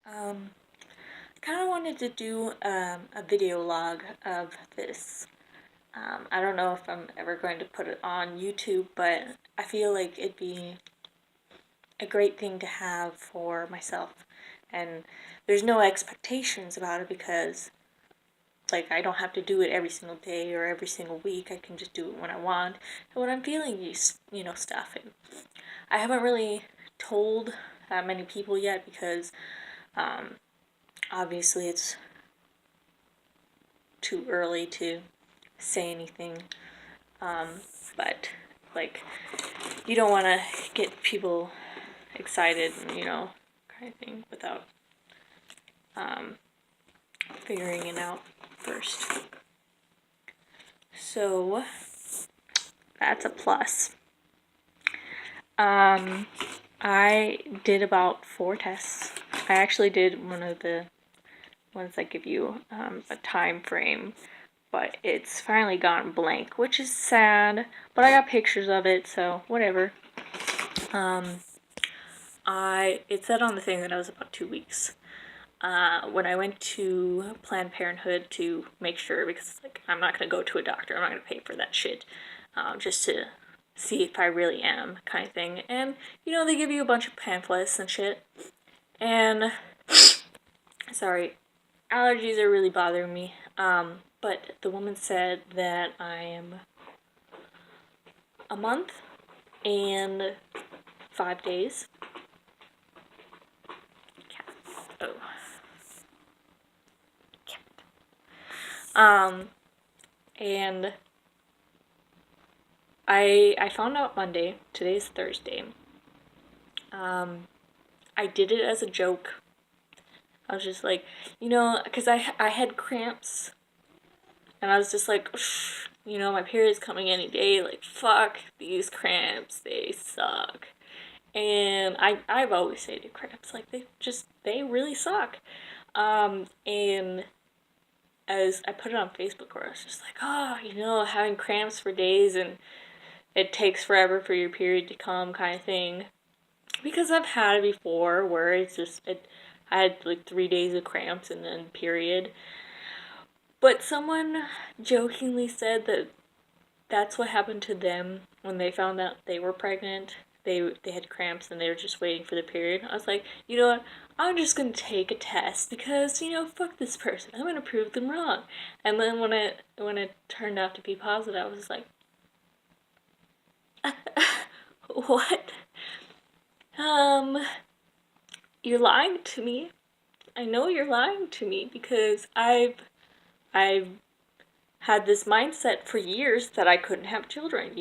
Um, kind of wanted to do a video log of this. I don't know if I'm ever going to put it on YouTube, but I feel like it'd be a great thing to have for myself. And there's no expectations about it because, like, I don't have to do it every single day or every single week. I can just do it when I want and when I'm feeling these, stuff. And I haven't really told that many people yet because, um, obviously it's too early to say anything. Um, but like, you don't want to get people excited, kind of thing without um, figuring it out first. So that's a plus. I did about 4 tests. I actually did one of the ones that give you a time frame, but it's finally gone blank, which is sad, but I got pictures of it, so whatever. It said on the thing that I was about 2 weeks. When I went to Planned Parenthood to make sure, because like I'm not gonna go to a doctor, I'm not gonna pay for that shit, just to see if I really am, kind of thing. And they give you a bunch of pamphlets and shit. And sorry, allergies are really bothering me. But the woman said that I am a month and 5 days. Oh. And I found out Monday. Today's Thursday. I did it as a joke. I was just like, because I had cramps, and I was just like, my period's coming any day. Like, fuck these cramps, they suck. And I've always hated cramps. Like, they really suck. And as I put it on Facebook, where I was just like, having cramps for days and it takes forever for your period to come, kind of thing. Because I've had it before, where I had like 3 days of cramps and then period. But someone jokingly said that that's what happened to them when they found out they were pregnant. They had cramps and they were just waiting for the period. I was like, you know what? I'm just gonna take a test because fuck this person. I'm gonna prove them wrong. And then when it turned out to be positive, I was like, what? You're lying to me. I know you're lying to me because I've had this mindset for years that I couldn't have children.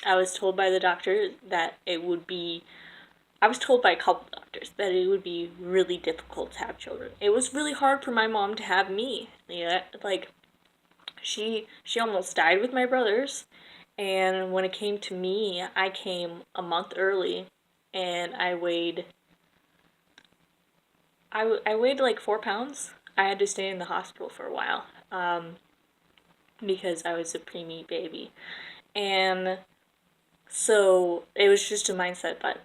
I was told by the doctor that I was told by a couple doctors that it would be really difficult to have children. It was really hard for my mom to have me. Like, she almost died with my brothers, and when it came to me, I came a month early, and I weighed like 4 pounds. I had to stay in the hospital for a while, because I was a preemie baby. And so it was just a mindset that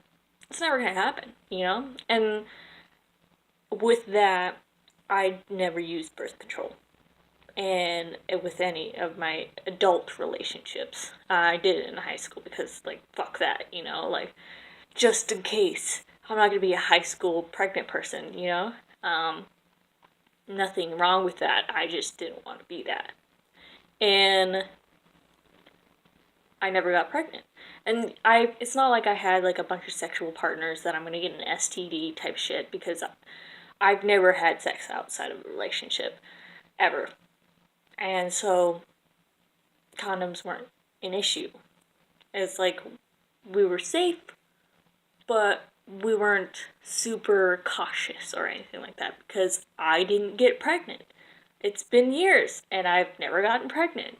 it's never gonna happen. And with that, I never used birth control. And with any of my adult relationships, I did it in high school because, like, fuck that. Like, just in case. I'm not gonna be a high school pregnant person. Nothing wrong with that. I just didn't want to be that. And I never got pregnant. And it's not like I had like a bunch of sexual partners that I'm gonna get an STD type shit, because I've never had sex outside of a relationship, ever. And so condoms weren't an issue. It's like we were safe, but we weren't super cautious or anything like that because I didn't get pregnant. It's been years and I've never gotten pregnant.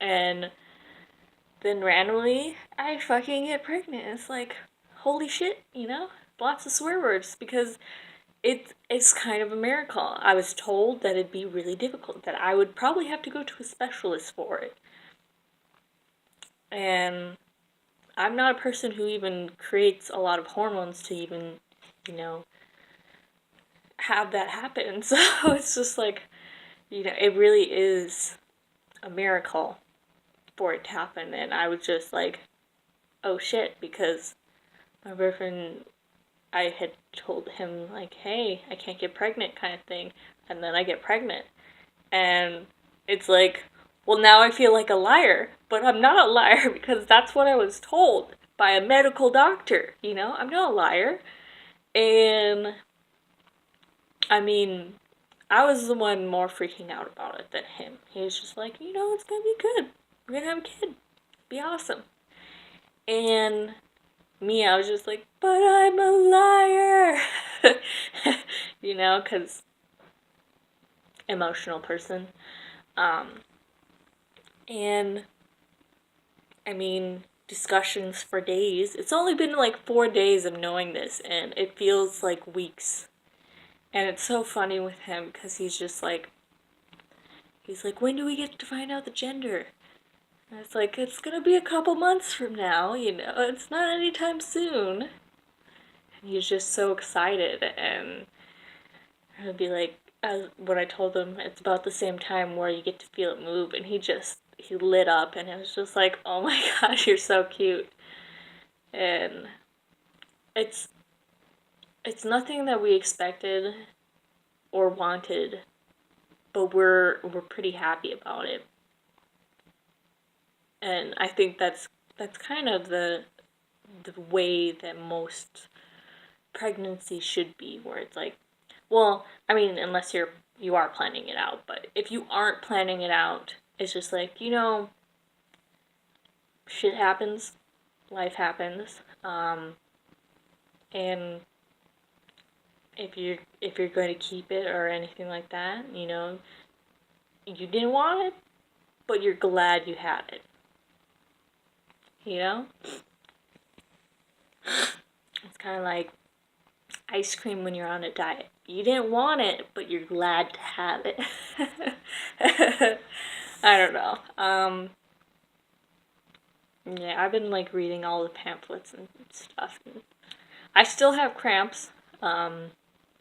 And then randomly I fucking get pregnant. It's like, holy shit. Lots of swear words because it's kind of a miracle. I was told that it'd be really difficult, that I would probably have to go to a specialist for it. And I'm not a person who even creates a lot of hormones to even, you know, have that happen. So it's just like, you know, it really is a miracle for it to happen. And I was just like, oh shit, because my boyfriend, I had told him, like, hey, I can't get pregnant kind of thing. And then I get pregnant. And it's like, well, now I feel like a liar. But I'm not a liar because that's what I was told by a medical doctor, you know? I'm not a liar. And, I mean, I was the one more freaking out about it than him. He was just like, you know, it's gonna be good. We're gonna have a kid. Be awesome. And me, I was just like, but I'm a liar. You know, because emotional person. Um, and I mean, discussions for days. It's only been like 4 days of knowing this, and it feels like weeks. And it's so funny with him because he's like, when do we get to find out the gender? And it's like, it's gonna be a couple months from now, you know, it's not anytime soon. And he's just so excited, and I'd be like, when I told him it's about the same time where you get to feel it move, and he lit up, and it was just like, oh my gosh, you're so cute. And it's it's nothing that we expected or wanted, but we're pretty happy about it. And I think that's kind of the way that most pregnancy should be, where it's like, well, I mean, unless you are planning it out, but if you aren't planning it out, it's just like, you know, shit happens, life happens, and if you're going to keep it or anything like that, you know, you didn't want it, but you're glad you had it. You know? It's kind of like ice cream when you're on a diet. You didn't want it, but you're glad to have it. I don't know. Yeah, I've been like reading all the pamphlets and stuff. And I still have cramps.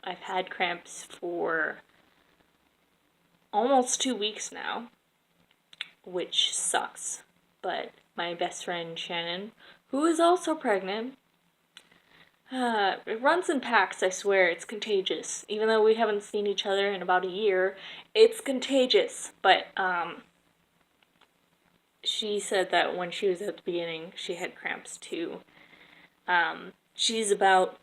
I've had cramps for almost 2 weeks now, which sucks. But my best friend Shannon, who is also pregnant, it runs in packs, I swear. It's contagious. Even though we haven't seen each other in about a year, it's contagious. But, she said that when she was at the beginning, she had cramps too. She's about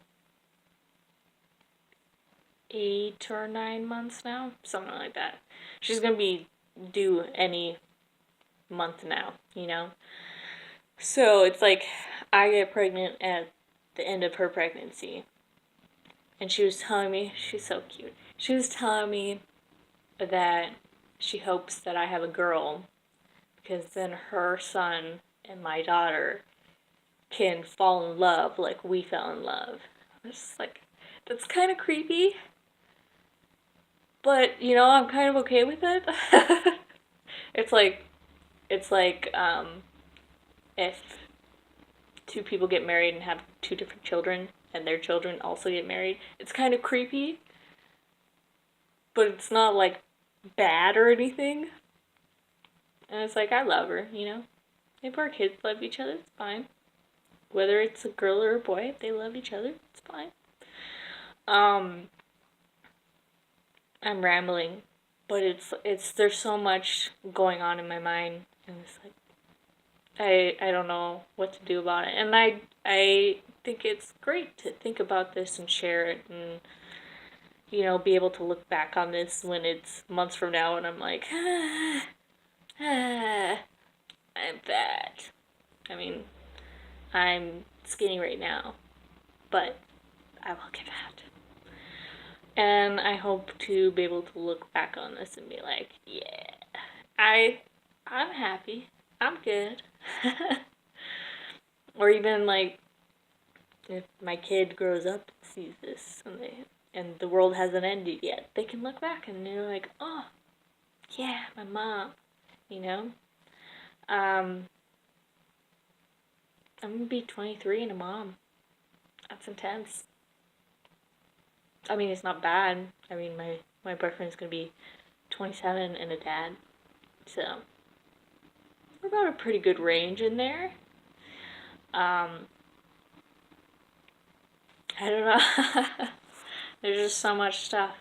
8 or 9 months now, something like that. She's gonna be due any month now, you know? So it's like, I get pregnant at the end of her pregnancy. And she was telling me, she's so cute. She was telling me that she hopes that I have a girl because then her son and my daughter can fall in love like we fell in love. I was just like, that's kind of creepy. But, you know, I'm kind of okay with it. it's like, if two people get married and have two different children, and their children also get married, it's kind of creepy. But it's not, like, bad or anything. And it's like, I love her, you know? If our kids love each other, it's fine. Whether it's a girl or a boy, if they love each other, it's fine. I'm rambling, but it's there's so much going on in my mind, and it's like, I don't know what to do about it. And I think it's great to think about this and share it, and, you know, be able to look back on this when it's months from now and I'm like, I'm fat. I mean, I'm skinny right now, but I will get fat. And I hope to be able to look back on this and be like, yeah, I'm happy. I'm good. Or even like, if my kid grows up and sees this and the world hasn't ended yet, they can look back and they're like, oh, yeah, my mom, you know? I'm gonna be 23 and a mom. That's intense. I mean, it's not bad. I mean, my boyfriend's gonna be 27 and a dad, so we're about a pretty good range in there. Um, I don't know. There's just so much stuff.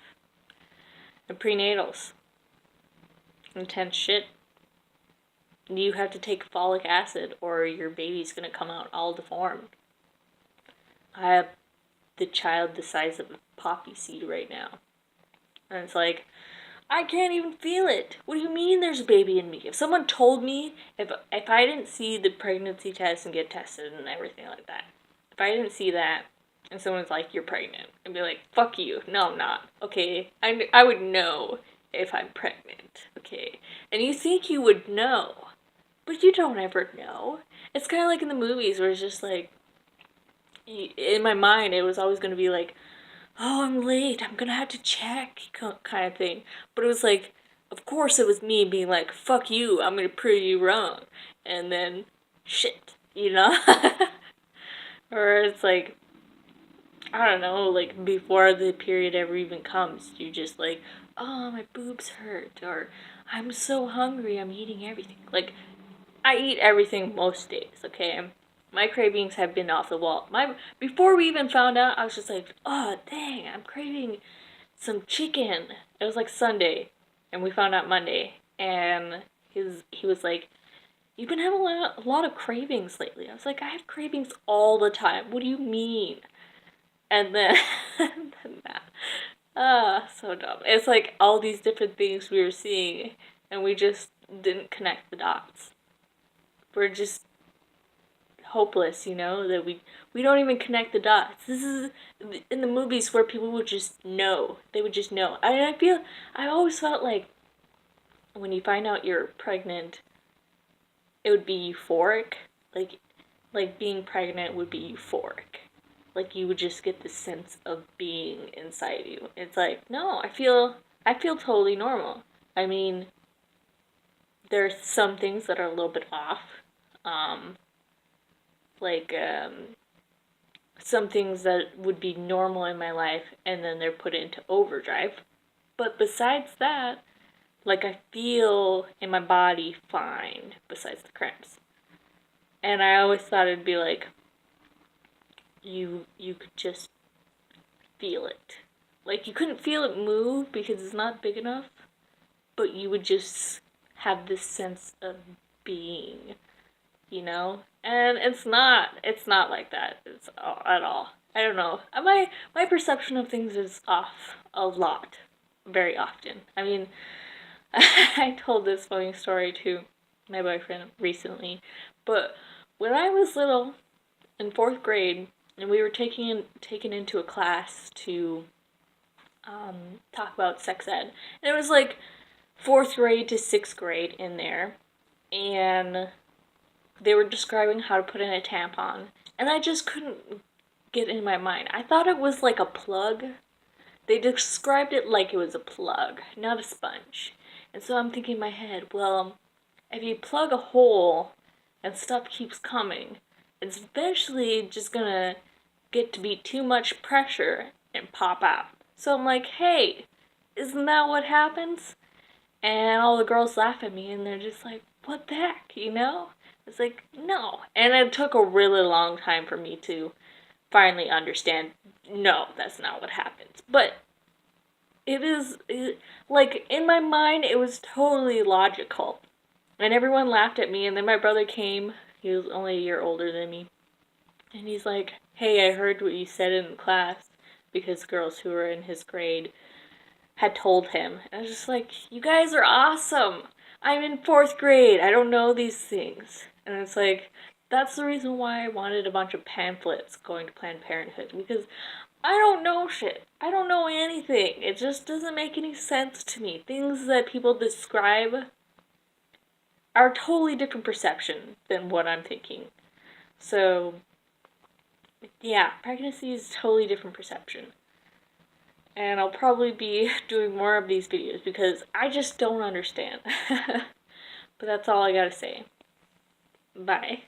And prenatals. Intense shit. You have to take folic acid or your baby's gonna come out all deformed. I have the child the size of a poppy seed right now. And it's like, I can't even feel it. What do you mean there's a baby in me? If someone told me, if I didn't see the pregnancy test and get tested and everything like that, if I didn't see that, and someone's like, you're pregnant, I'd be like, fuck you. No, I'm not. Okay? I would know if I'm pregnant. Okay? And you think you would know, but you don't ever know. It's kind of like in the movies where it's just like, in my mind, it was always going to be like, oh, I'm late, I'm gonna have to check, kind of thing. But it was like, of course it was me being like, fuck you, I'm gonna prove you wrong. And then, shit, you know? Or it's like, I don't know, like, before the period ever even comes, you just like, oh, my boobs hurt, or I'm so hungry, I'm eating everything. Like, I eat everything most days, okay? My cravings have been off the wall. Before we even found out, I was just like, oh, dang, I'm craving some chicken. It was like Sunday, and we found out Monday, and he was like, you've been having a lot of cravings lately. I was like, I have cravings all the time. What do you mean? And then, so dumb. It's like all these different things we were seeing, and we just didn't connect the dots. We're just hopeless, you know, that we don't even connect the dots. This is in the movies where people would just know. They would just know. I always felt like when you find out you're pregnant, it would be euphoric. Like being pregnant would be euphoric. Like you would just get the sense of being inside you. It's like, no, I feel totally normal. I mean, there's some things that are a little bit off. Like some things that would be normal in my life and then they're put into overdrive. But besides that, like I feel in my body fine besides the cramps. And I always thought it'd be like you could just feel it. Like you couldn't feel it move because it's not big enough, but you would just have this sense of being, you know? And it's not like that. It's at all. I don't know. My perception of things is off a lot, very often. I mean, I told this funny story to my boyfriend recently, but when I was little, in 4th grade, and we were taken into a class to talk about sex ed, and it was like 4th grade to 6th grade in there, and they were describing how to put in a tampon, and I just couldn't get in my mind. I thought it was like a plug. They described it like it was a plug, not a sponge. And so I'm thinking in my head, well, if you plug a hole and stuff keeps coming, it's eventually just gonna get to be too much pressure and pop out. So I'm like, hey, isn't that what happens? And all the girls laugh at me and they're just like, what the heck, you know? It's like, no. And it took a really long time for me to finally understand, no, that's not what happens. But like, in my mind, it was totally logical. And everyone laughed at me, and then my brother came. He was only a year older than me. And he's like, hey, I heard what you said in class, because girls who were in his grade had told him. And I was just like, you guys are awesome. I'm in 4th grade. I don't know these things. And it's like, that's the reason why I wanted a bunch of pamphlets going to Planned Parenthood, because I don't know shit. I don't know anything. It just doesn't make any sense to me. Things that people describe are a totally different perception than what I'm thinking. So, yeah, pregnancy is a totally different perception. And I'll probably be doing more of these videos because I just don't understand. But that's all I gotta say. Bye.